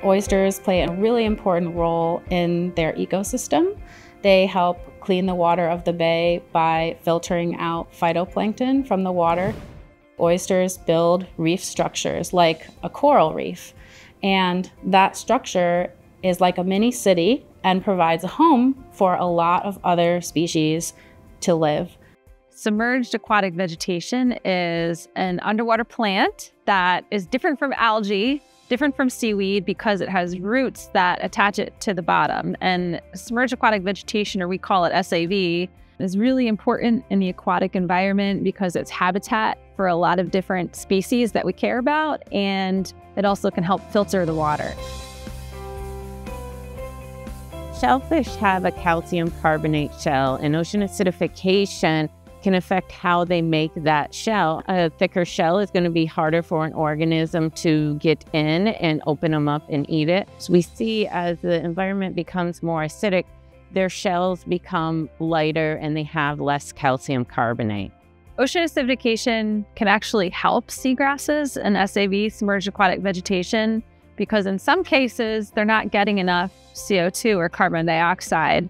Oysters play a really important role in their ecosystem. They help clean the water of the bay by filtering out phytoplankton from the water. Oysters build reef structures like a coral reef, and that structure is like a mini city and provides a home for a lot of other species to live. Submerged aquatic vegetation is an underwater plant that is different from algae, different from seaweed, because it has roots that attach it to the bottom. And submerged aquatic vegetation, or we call it SAV, is really important in the aquatic environment because it's habitat for a lot of different species that we care about, and it also can help filter the water. Shellfish have a calcium carbonate shell, and ocean acidification can affect how they make that shell. A thicker shell is going to be harder for an organism to get in and open them up and eat it. So we see as the environment becomes more acidic, their shells become lighter and they have less calcium carbonate. Ocean acidification can actually help seagrasses and SAV, submerged aquatic vegetation, because in some cases, they're not getting enough CO2 or carbon dioxide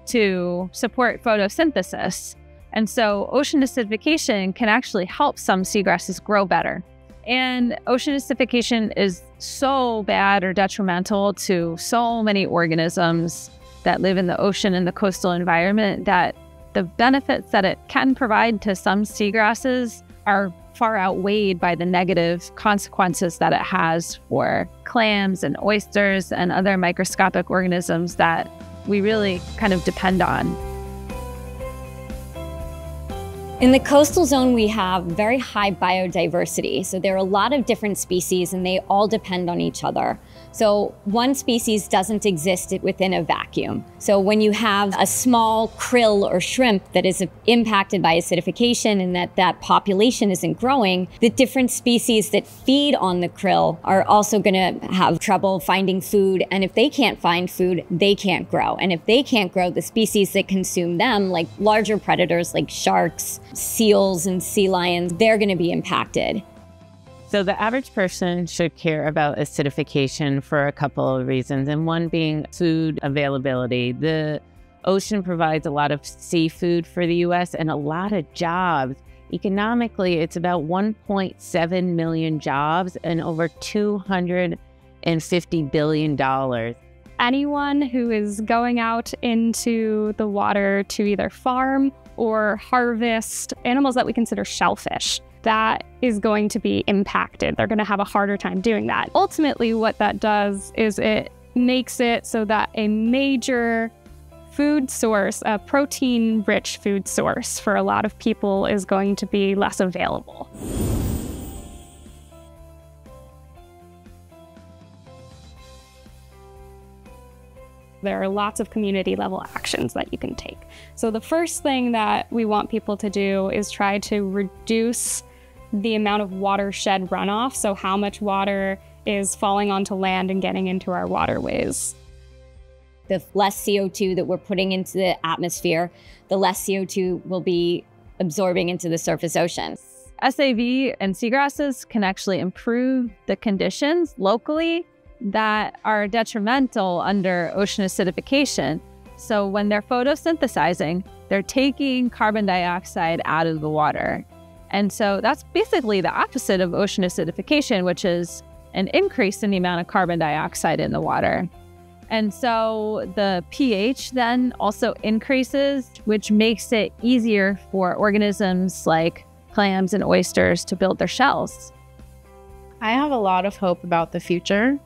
to support photosynthesis. And so ocean acidification can actually help some seagrasses grow better. And ocean acidification is so bad or detrimental to so many organisms that live in the ocean and the coastal environment that the benefits that it can provide to some seagrasses are far outweighed by the negative consequences that it has for clams and oysters and other microscopic organisms that we really kind of depend on. In the coastal zone, we have very high biodiversity. So there are a lot of different species and they all depend on each other. So one species doesn't exist within a vacuum. So when you have a small krill or shrimp that is impacted by acidification and that population isn't growing, the different species that feed on the krill are also going to have trouble finding food. And if they can't find food, they can't grow. And if they can't grow, the species that consume them, like larger predators like sharks, seals, and sea lions, they're going to be impacted. So the average person should care about acidification for a couple of reasons, and one being food availability. The ocean provides a lot of seafood for the U.S. and a lot of jobs. Economically, it's about 1.7 million jobs and over $250 billion. Anyone who is going out into the water to either farm or harvest animals that we consider shellfish, that is going to be impacted. They're going to have a harder time doing that. Ultimately, what that does is it makes it so that a major food source, a protein-rich food source for a lot of people, is going to be less available. There are lots of community level actions that you can take. So the first thing that we want people to do is try to reduce the amount of watershed runoff, so how much water is falling onto land and getting into our waterways. The less CO2 that we're putting into the atmosphere, the less CO2 will be absorbing into the surface ocean. SAV and seagrasses can actually improve the conditions locally that are detrimental under ocean acidification. So when they're photosynthesizing, they're taking carbon dioxide out of the water. And so that's basically the opposite of ocean acidification, which is an increase in the amount of carbon dioxide in the water. And so the pH then also increases, which makes it easier for organisms like clams and oysters to build their shells. I have a lot of hope about the future.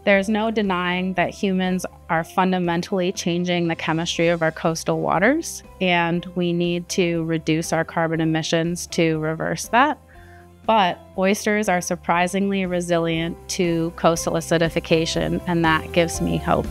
There's no denying that humans are fundamentally changing the chemistry of our coastal waters, and we need to reduce our carbon emissions to reverse that. But oysters are surprisingly resilient to coastal acidification, and that gives me hope.